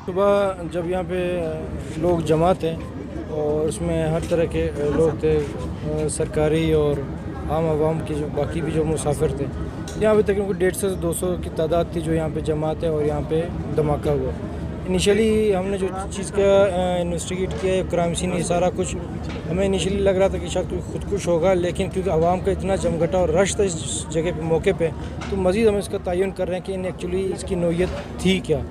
सुबह जब यहाँ पे लोग जमा थे और उसमें हर तरह के लोग थे, सरकारी और आम आवाम के जो बाकी भी जो मुसाफिर थे। यहाँ पे तकरीबन 150 से 200 की तादाद थी जो यहाँ पे जमात है और यहाँ पे धमाका हुआ। इनिशियली हमने जो चीज़ का इन्वेस्टिगेट किया क्राइम सीन ये सारा कुछ हमें इनिशियली लग रहा था कि शायद कोई खुदकुश होगा, लेकिन क्योंकि आवाम का इतना जमघटा और रश था इस जगह पे मौके पे, तो मज़ीद हम इसका तयन कर रहे हैं कि इन एक्चुअली इसकी नोयत थी क्या।